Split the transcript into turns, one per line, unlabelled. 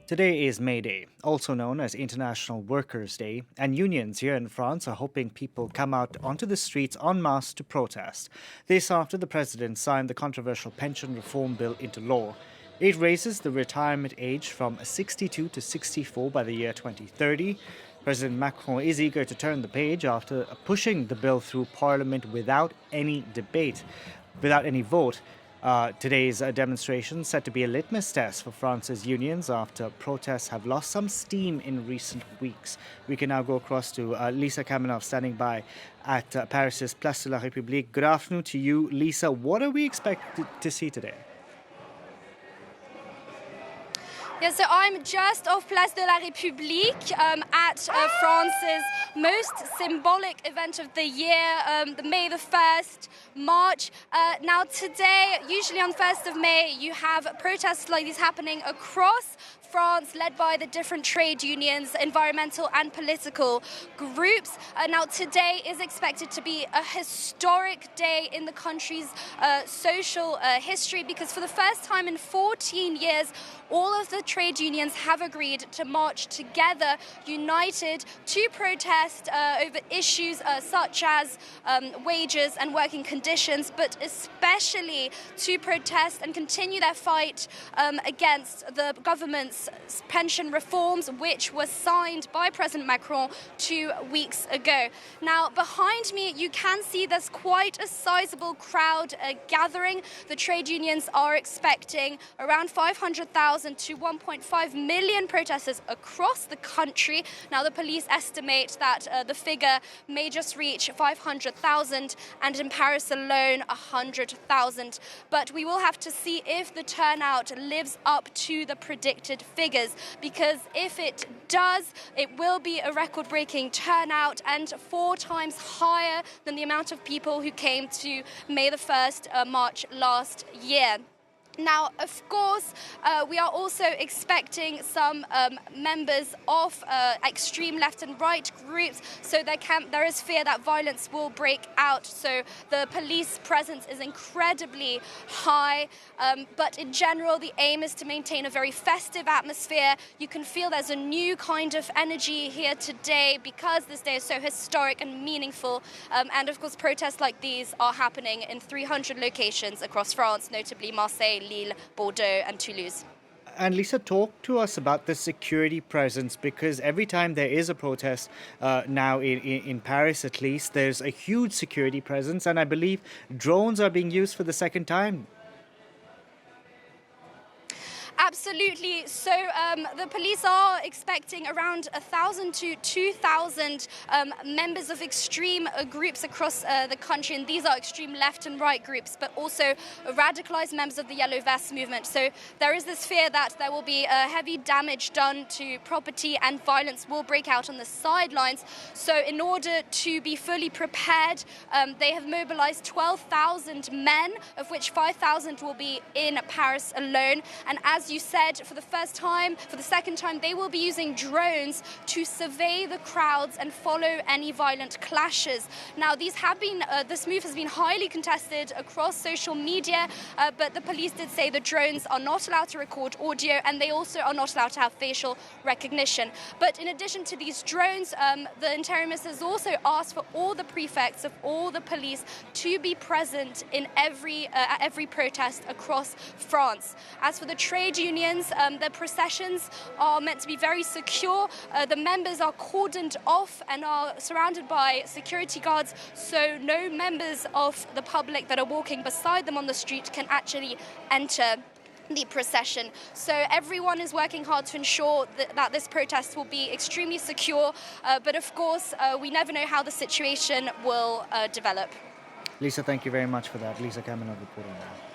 Today is May Day, also known as International Workers' Day, and unions here in France are hoping people come out onto the streets en masse to protest. This after the president signed the controversial pension reform bill into law. It raises the retirement age from 62 to 64 by the year 2030. President Macron is eager to turn the page after pushing the bill through parliament without any debate, without any vote. Today's demonstration set to be a litmus test for France's unions after protests have lost some steam in recent weeks. We can now go across to Lisa Kamenov standing by at Paris's Place de la République. Good afternoon to you, Lisa. What are we expected to see today?
Yeah, so I'm just off Place de la République at France's most symbolic event of the year, the May the 1st March. Now today, usually on 1st of May, you have protests like these happening across France, led by the different trade unions, environmental and political groups. Now today is expected to be a historic day in the country's social history, because for the first time in 14 years, all of the trade unions have agreed to march together, united, to protest over issues such as wages and working conditions, but especially to protest and continue their fight against the government's pension reforms, which were signed by President Macron 2 weeks ago. Now, behind me, you can see there's quite a sizable crowd gathering. The trade unions are expecting around 500,000 to 1.5 million protesters across the country. Now, the police estimate that the figure may just reach 500,000, and in Paris alone, 100,000. But we will have to see if the turnout lives up to the predicted figures, because if it does, it will be a record-breaking turnout and 4 times higher than the amount of people who came to May the 1st march last year. Now, of course, we are also expecting some members of extreme left and right groups, so there is fear that violence will break out. So the police presence is incredibly high, but in general, the aim is to maintain a very festive atmosphere. You can feel there's a new kind of energy here today because this day is so historic and meaningful. And of course, protests like these are happening in 300 locations across France, notably Marseille, Lille, Bordeaux and Toulouse.
And Lisa, talk to us about the security presence, because every time there is a protest, now in Paris at least, there's a huge security presence, and I believe drones are being used for the second time.
Absolutely. So the police are expecting around 1,000 to 2,000 members of extreme groups across the country, and these are extreme left and right groups, but also radicalized members of the Yellow Vest movement. So there is this fear that there will be heavy damage done to property and violence will break out on the sidelines. So in order to be fully prepared, they have mobilized 12,000 men, of which 5,000 will be in Paris alone. And as you said, for the second time, they will be using drones to survey the crowds and follow any violent clashes. Now, this move has been highly contested across social media, but the police did say the drones are not allowed to record audio, and they also are not allowed to have facial recognition. But in addition to these drones, the interimus has also asked for all the prefects of all the police to be present in every protest across France. As for the trade unions, the processions are meant to be very secure. The members are cordoned off and are surrounded by security guards, so no members of the public that are walking beside them on the street can actually enter the procession. So everyone is working hard to ensure that this protest will be extremely secure, but of course we never know how the situation will develop.
Lisa, thank you very much for that. Lisa Kamenov reporting now.